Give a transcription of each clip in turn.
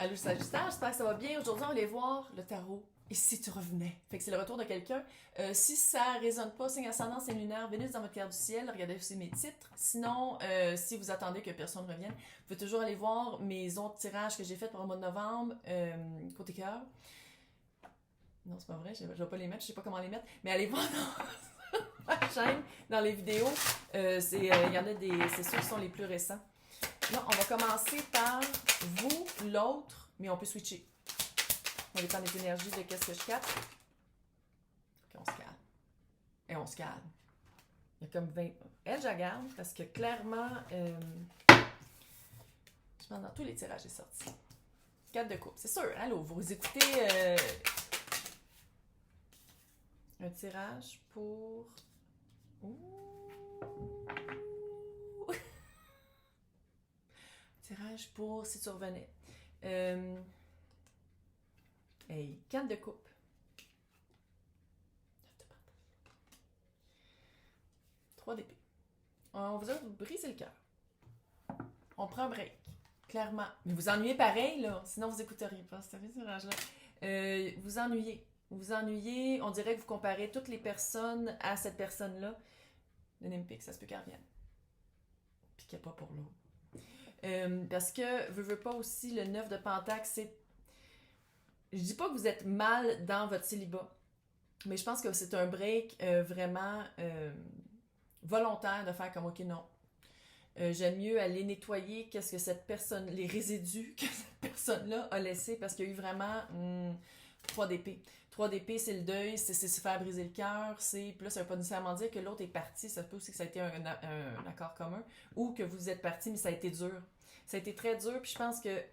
Allô Sagittaire, j'espère que ça va bien. Aujourd'hui, on va aller voir le tarot. Et si tu revenais? Fait que c'est le retour de quelqu'un. Si ça résonne pas, signe ascendant, signe lunaire, Vénus dans votre carte du ciel, regardez aussi mes titres. Sinon, si vous attendez que personne ne revienne, vous pouvez toujours aller voir mes autres tirages que j'ai faits pour le mois de novembre, côté cœur. Non, c'est pas vrai, je vais pas les mettre, je sais pas comment les mettre, mais allez voir dans ma chaîne, dans les vidéos. Il y en a des, c'est ceux qui sont les plus récents. Là, on va commencer par vous, l'autre, mais on peut switcher. On dépend des énergies de qu'est-ce que je capte. Ok, on se calme. Et on se calme. Il y a comme 20... Elle, je la garde parce que clairement, je pense dans tous les tirages, j'ai sorti. 4 de coupe. C'est sûr, allô, vous écoutez un tirage pour... Ouh. Tirage pour si tu revenais. Hey, 4 de coupe. 3 d'épée. On vous a brisé le cœur. On prend un break. Clairement. Mais vous ennuyez pareil, là. Sinon, vous écouteriez pas. C'est ce tirage-là. Vous ennuyez. Vous ennuyez. On dirait que vous comparez toutes les personnes à cette personne-là. Le Nimpic, ça se peut qu'elle revienne. Puis qu'il n'y a pas pour l'autre. Parce que, veux pas aussi, le 9 de Pentacle, c'est... Je dis pas que vous êtes mal dans votre célibat, mais je pense que c'est un break vraiment volontaire de faire comme, ok, non. J'aime mieux aller nettoyer qu'est-ce que cette personne, les résidus que cette personne-là a laissé, parce qu'il y a eu vraiment 3 d'épée. 3 d'épée, c'est le deuil, c'est se faire briser le cœur, c'est... Puis là, ça veut pas nécessairement dire que l'autre est parti, ça peut aussi que ça a été un accord commun, ou que vous êtes parti, mais ça a été dur. Ça a été très dur, puis je pense que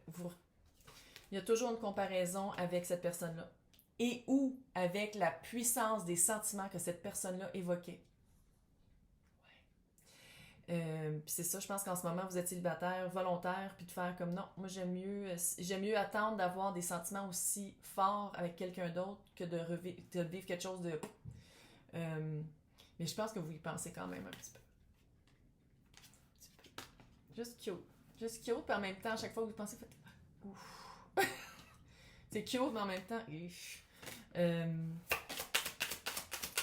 il y a toujours une comparaison avec cette personne-là. Et ou avec la puissance des sentiments que cette personne-là évoquait. Puis c'est ça, je pense qu'en ce moment, vous êtes célibataire, volontaire, puis de faire comme non, moi j'aime mieux attendre d'avoir des sentiments aussi forts avec quelqu'un d'autre que de vivre quelque chose de... mais je pense que vous y pensez quand même un petit peu. Juste cute. Juste cute, puis en même temps, à chaque fois que vous pensez, faites... Ouf. C'est cute, mais en même temps...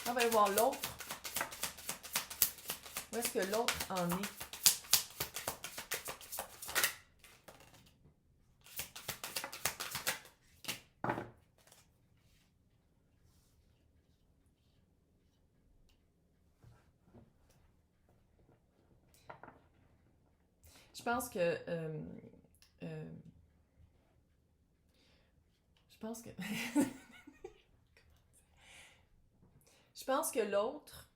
On va aller voir l'autre. Où est-ce que l'autre en est? Je pense que... je pense que... je pense que l'autre...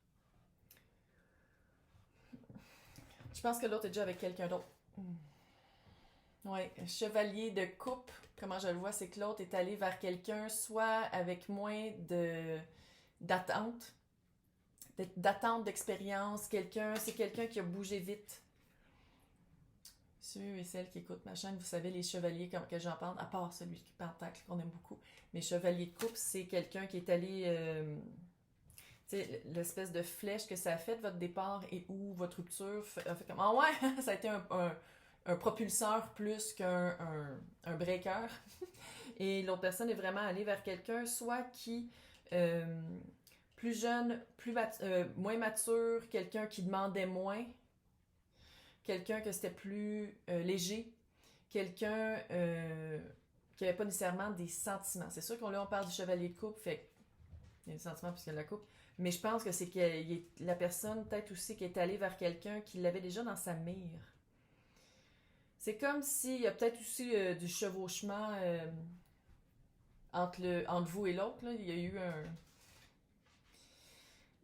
Je pense que l'autre est déjà avec quelqu'un d'autre. Ouais, chevalier de coupe, comment je le vois, c'est que l'autre est allé vers quelqu'un, soit avec moins d'attente, d'expérience, c'est quelqu'un qui a bougé vite. Ceux et celles qui écoutent ma chaîne, vous savez, les chevaliers que j'en parle, à part celui qui Pentacle qu'on aime beaucoup, mais chevalier de coupe, c'est quelqu'un qui est allé... tu sais, l'espèce de flèche que ça a fait, votre départ et où votre rupture a fait comme... Ah ouais, ça a été un propulseur plus qu'un breaker. Et l'autre personne est vraiment allée vers quelqu'un, soit qui... plus jeune, moins mature, quelqu'un qui demandait moins, quelqu'un que c'était plus léger, quelqu'un qui n'avait pas nécessairement des sentiments. C'est sûr qu'on là on parle du chevalier de coupe, fait il y a des sentiments puisqu'il y a la coupe, mais je pense que c'est que la personne peut-être aussi qui est allée vers quelqu'un qui l'avait déjà dans sa mire. C'est comme s'il y a peut-être aussi du chevauchement entre vous et l'autre. Là. Il y a eu un...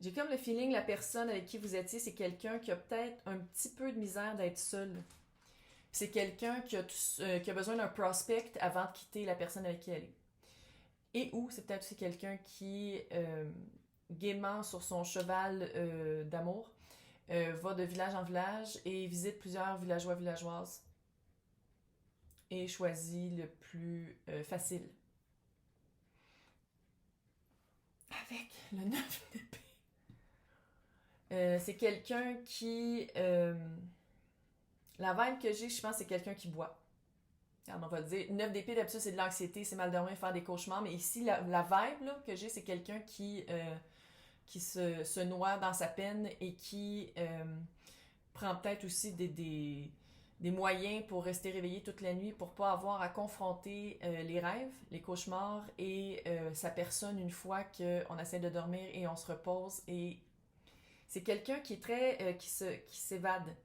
J'ai comme le feeling, la personne avec qui vous étiez, c'est quelqu'un qui a peut-être un petit peu de misère d'être seul. C'est quelqu'un qui a besoin d'un prospect avant de quitter la personne avec qui elle est. Et ou c'est peut-être aussi quelqu'un qui, gaiement sur son cheval d'amour, va de village en village et visite plusieurs villageois, villageoises et choisit le plus facile. Avec le 9 d'épée. C'est quelqu'un qui... la vibe que j'ai, je pense, c'est quelqu'un qui boit. Alors, on va dire, 9 d'épée, d'habitude, c'est de l'anxiété, c'est mal dormir, faire des cauchemars. Mais ici, la vibe là, que j'ai, c'est quelqu'un qui se noie dans sa peine et qui prend peut-être aussi des moyens pour rester réveillé toute la nuit pour pas avoir à confronter les rêves, les cauchemars et sa personne une fois qu'on essaie de dormir et on se repose. Et c'est quelqu'un qui est très... qui s'évade.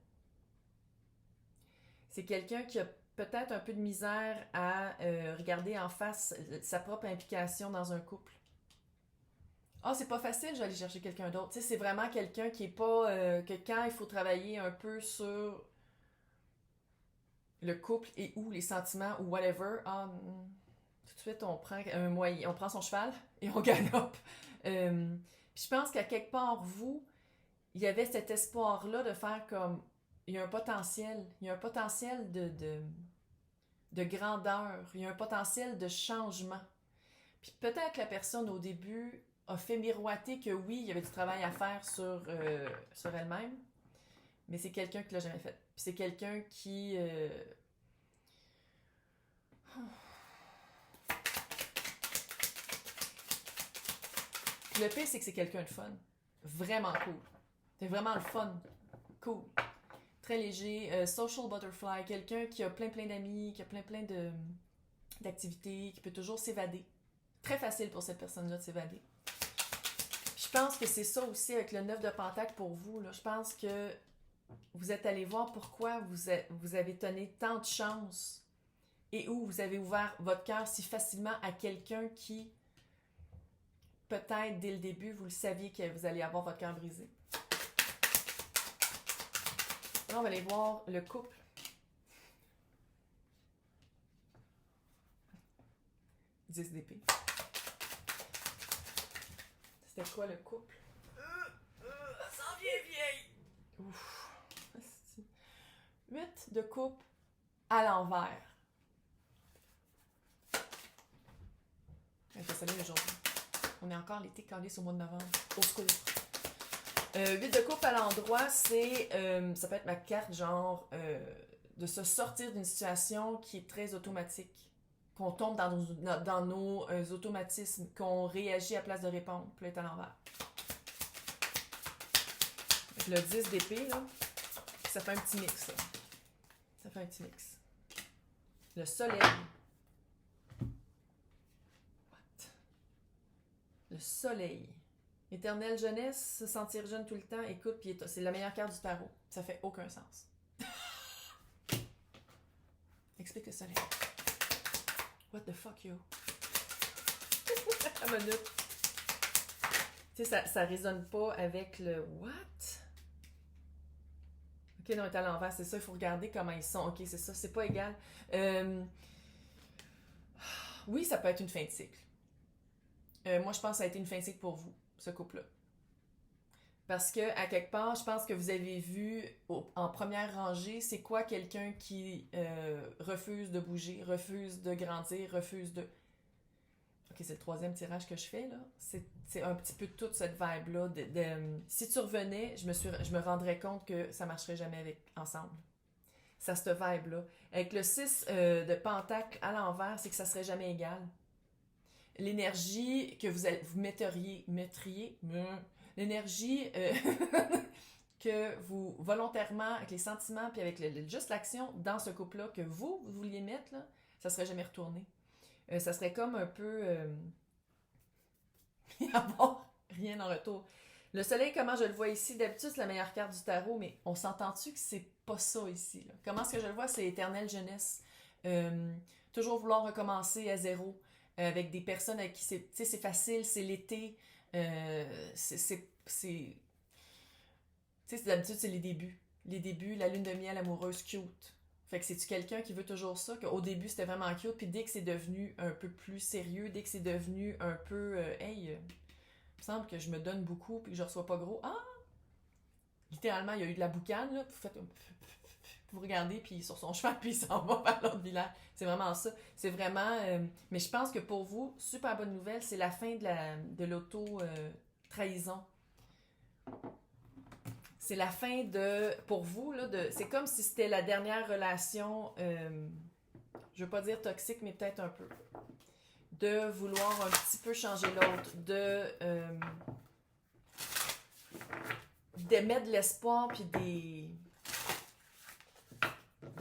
C'est quelqu'un qui a peut-être un peu de misère à regarder en face sa propre implication dans un couple. Ah, c'est pas facile, j'allais chercher quelqu'un d'autre. Tu sais, c'est vraiment quelqu'un qui est pas... que quand il faut travailler un peu sur le couple et ou les sentiments ou whatever, tout de suite, on prend un moyen, on prend son cheval et on galope. Puis je pense qu'à quelque part, vous, il y avait cet espoir-là de faire comme... Il y a un potentiel. Il y a un potentiel de grandeur. Il y a un potentiel de changement. Puis peut-être que la personne, au début, a fait miroiter que oui, il y avait du travail à faire sur elle-même, mais c'est quelqu'un qui l'a jamais fait. Puis c'est quelqu'un qui... Le pire, c'est que c'est quelqu'un de fun. Vraiment cool. C'est vraiment le fun. Cool. Très léger. Social butterfly. Quelqu'un qui a plein d'amis, qui a plein d'activités, qui peut toujours s'évader. Très facile pour cette personne-là de s'évader. Je pense que c'est ça aussi avec le 9 de Pentacle pour vous. Là. Je pense que vous êtes allé voir pourquoi vous avez donné tant de chance et où vous avez ouvert votre cœur si facilement à quelqu'un qui, peut-être dès le début, vous le saviez que vous alliez avoir votre cœur brisé. Là, on va aller voir le couple. « 10 d'épée. C'était quoi le couple? Ça s'en vient vieille! Ouf! 8 de coupe à l'envers. Il fait soleil aujourd'hui. On est encore l'été calé au mois de novembre. Au secours. 8 de coupe à l'endroit, c'est... ça peut être ma carte, genre... de se sortir d'une situation qui est très automatique. Qu'on tombe dans nos automatismes, qu'on réagit à place de répondre. Puis là, est à l'envers. Le 10 d'épée, là, ça fait un petit mix, là. Ça fait un petit mix. Le soleil. What? Le soleil. Éternelle jeunesse, se sentir jeune tout le temps. Écoute, puis c'est la meilleure carte du tarot. Ça fait aucun sens. Explique le soleil. What the fuck, yo? À minute. Tu sais, ça résonne pas avec le what? Ok, non, on est à l'envers, c'est ça, il faut regarder comment ils sont. Ok, c'est ça, c'est pas égal. Oui, ça peut être une fin de cycle. Moi, je pense que ça a été une fin de cycle pour vous, ce couple-là. Parce que, à quelque part, je pense que vous avez vu en première rangée, c'est quoi quelqu'un qui refuse de bouger, refuse de grandir, refuse de... Ok, c'est le troisième tirage que je fais, là. C'est un petit peu toute cette vibe-là. Si tu revenais, je me rendrais compte que ça marcherait jamais ensemble. Ça, cette vibe-là. Avec le 6 de Pentacle à l'envers, c'est que ça serait jamais égal. L'énergie que vous mettriez l'énergie que vous, volontairement, avec les sentiments, puis avec juste l'action dans ce couple-là que vous vouliez mettre, là, ça serait jamais retourné. Ça serait comme un peu... avoir rien en retour. Le soleil, comment je le vois ici, d'habitude, c'est la meilleure carte du tarot, mais on s'entend-tu que c'est pas ça ici? Là? Comment est-ce que je le vois? C'est éternelle jeunesse. Toujours vouloir recommencer à zéro. Avec des personnes avec qui c'est facile, c'est l'été. D'habitude, c'est les débuts. Les débuts, la lune de miel amoureuse cute. Fait que c'est-tu quelqu'un qui veut toujours ça? Qu'au début, c'était vraiment cute, puis dès que c'est devenu un peu plus sérieux, dès que c'est devenu un peu... il me semble que je me donne beaucoup, puis que je reçois pas gros. Ah! Littéralement, il y a eu de la boucane, là, puis vous faites... Vous regardez, puis sur son cheval, puis il s'en va vers l'autre village. C'est vraiment ça. C'est vraiment... mais je pense que pour vous, super bonne nouvelle, c'est la fin de l'auto-trahison. C'est la fin de... Pour vous, là, c'est comme si c'était la dernière relation... Je veux pas dire toxique, mais peut-être un peu. De vouloir un petit peu changer l'autre, d'émettre de l'espoir puis de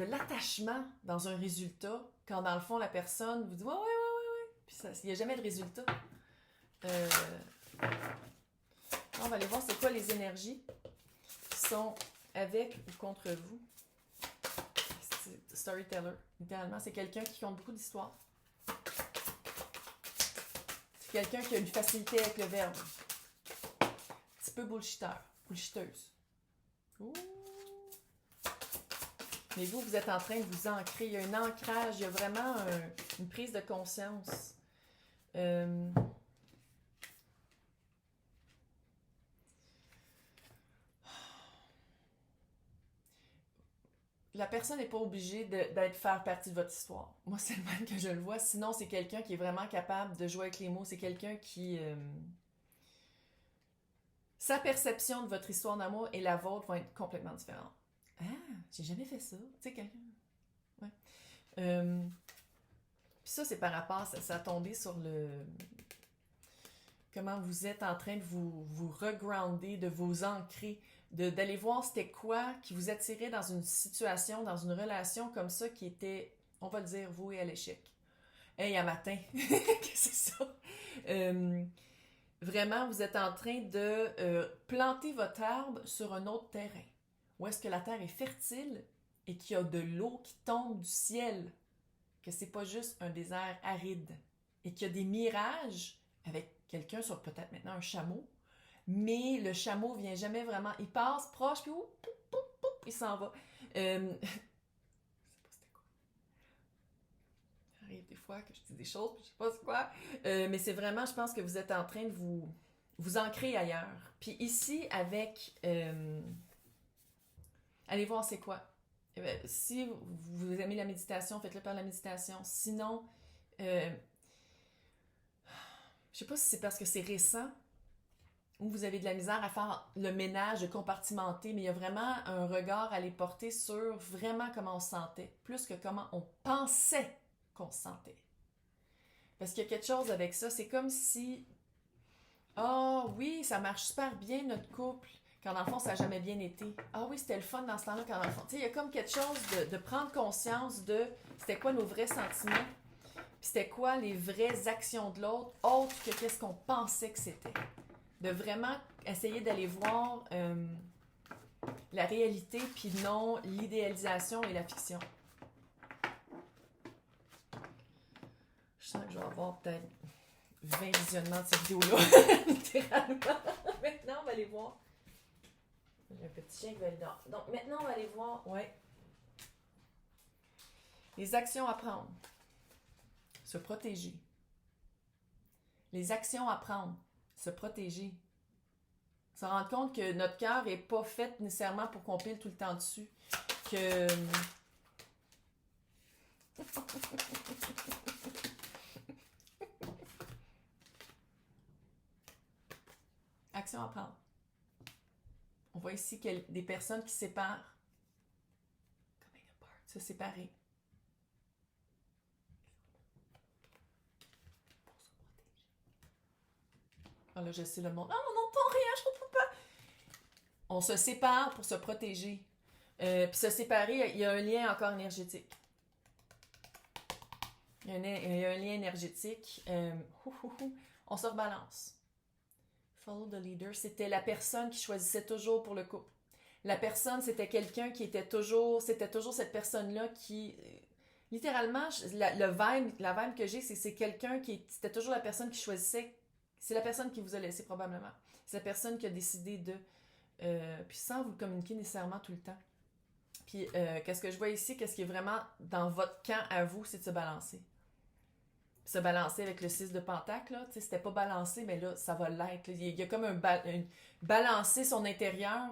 l'attachement dans un résultat, quand dans le fond, la personne vous dit « ouais, puis il n'y a jamais de résultat. On va aller voir c'est quoi les énergies qui sont avec ou contre vous. Storyteller, littéralement, c'est quelqu'un qui compte beaucoup d'histoires. C'est quelqu'un qui a une facilité avec le verbe. Un petit peu bullshiteuse. Ouh. Mais vous êtes en train de vous ancrer. Il y a un ancrage, il y a vraiment une prise de conscience. La personne n'est pas obligée faire partie de votre histoire. Moi, c'est le même que je le vois. Sinon, c'est quelqu'un qui est vraiment capable de jouer avec les mots. C'est quelqu'un qui... sa perception de votre histoire d'amour et la vôtre vont être complètement différentes. Ah, j'ai jamais fait ça. Tu sais, quelqu'un... Ouais. Puis ça, c'est par rapport... Ça a tombé sur le... Comment vous êtes en train de vous regrounder, de vous ancrer, d'aller voir c'était quoi qui vous attirait dans une situation, dans une relation comme ça qui était, on va le dire, vouée à l'échec. Hey, un matin, qu'est-ce que c'est ça? Vraiment, vous êtes en train de planter votre arbre sur un autre terrain. Où est-ce que la terre est fertile et qu'il y a de l'eau qui tombe du ciel. Que c'est pas juste un désert aride. Et qu'il y a des mirages avec quelqu'un sur peut-être maintenant un chameau. Mais le chameau vient jamais vraiment. Il passe proche, puis il s'en va. Je sais pas c'était quoi. Il arrive des fois que je dis des choses, puis je sais pas c'est quoi. Mais c'est vraiment, je pense que vous êtes en train de vous ancrer ailleurs. Puis ici, avec... allez voir c'est quoi. Si vous aimez la méditation, faites-le par la méditation. Sinon, je sais pas si c'est parce que c'est récent, où vous avez de la misère à faire le ménage, de compartimenter, mais il y a vraiment un regard à les porter sur vraiment comment on se sentait, plus que comment on pensait qu'on se sentait. Parce qu'il y a quelque chose avec ça, c'est comme si, ah oui, ça marche super bien notre couple, quand dans le fond, ça n'a jamais bien été. Ah oui, c'était le fun dans ce temps-là, quand dans le fond, tu sais, il y a comme quelque chose de prendre conscience de c'était quoi nos vrais sentiments, puis c'était quoi les vraies actions de l'autre, autre que qu'est-ce qu'on pensait que c'était. De vraiment essayer d'aller voir la réalité, puis non l'idéalisation et la fiction. Je sens que je vais avoir peut-être 20 visionnements de cette vidéo-là, littéralement. Maintenant, on va aller voir. J'ai un petit chien qui va aller dehors. Donc, maintenant, on va aller voir, ouais, les actions à prendre. Se protéger. Les actions à prendre. Se protéger. Se rendre compte que notre cœur n'est pas fait nécessairement pour qu'on pile tout le temps dessus. Que... Action à prendre. On voit ici qu'il y a des personnes qui se séparent. Se séparer. Ah là, je sais le monde. Ah, on n'entend rien, je comprends pas. On se sépare pour se protéger. Puis se séparer, il y a un lien encore énergétique. Il y a un lien énergétique. On se rebalance. Follow the leader, c'était la personne qui choisissait toujours pour le couple. La personne, c'était quelqu'un qui était toujours... C'était toujours cette personne-là qui... Littéralement, la vibe que j'ai, c'est quelqu'un qui... C'était toujours la personne qui choisissait. C'est la personne qui vous a laissé probablement. C'est la personne qui a décidé de... puis sans vous le communiquer nécessairement tout le temps. Puis qu'est-ce que je vois ici, qu'est-ce qui est vraiment dans votre camp à vous, c'est de se balancer. Se balancer avec le 6 de pentacle, là, tu sais, c'était pas balancé, mais là, ça va l'être. Il y a comme balancer son intérieur,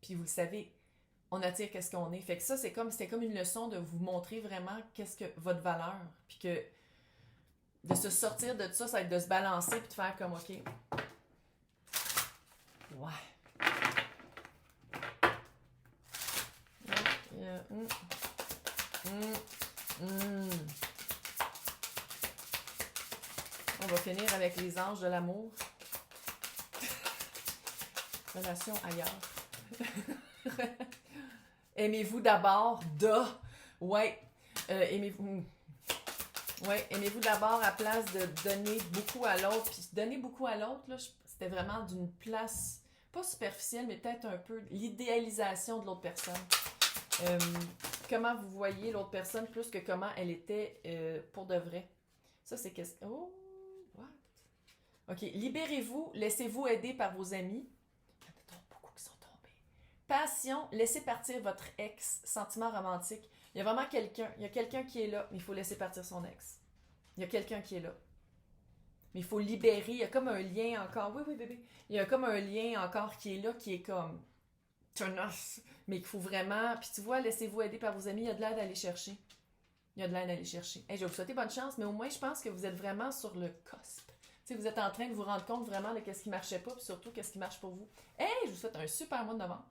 puis vous le savez, on attire qu'est-ce qu'on est. Fait que ça, c'était comme une leçon de vous montrer vraiment qu'est-ce que votre valeur, puis que de se sortir de ça, ça va être de se balancer, puis de faire comme, OK, ouais. Hmm. On va finir avec les anges de l'amour. Relation ailleurs. Aimez-vous d'abord. Ouais. Aimez-vous. Ouais, aimez-vous d'abord à place de donner beaucoup à l'autre. Puis donner beaucoup à l'autre, là, c'était vraiment d'une place, pas superficielle, mais peut-être un peu l'idéalisation de l'autre personne. Euh, Comment vous voyez l'autre personne plus que comment elle était pour de vrai. Ça, c'est qu'est-ce... Oh, what? OK, libérez-vous, laissez-vous aider par vos amis. Il y en a beaucoup qui sont tombés. Passion, laissez partir votre ex. Sentiment romantique. Il y a vraiment quelqu'un. Il y a quelqu'un qui est là, mais il faut laisser partir son ex. Il y a quelqu'un qui est là. Mais il faut libérer. Il y a comme un lien encore. Oui, oui, bébé. Il y a comme un lien encore qui est là, qui est comme... turn off. Mais qu'il faut vraiment... Puis tu vois, laissez-vous aider par vos amis. Il y a de l'aide à aller chercher. Il y a de l'aide à aller chercher. Hey, je vais vous souhaiter bonne chance, mais au moins, je pense que vous êtes vraiment sur le cusp. T'sais, vous êtes en train de vous rendre compte vraiment de ce qui marchait pas, puis surtout qu'est-ce qui marche pour vous. Hey, je vous souhaite un super mois de novembre.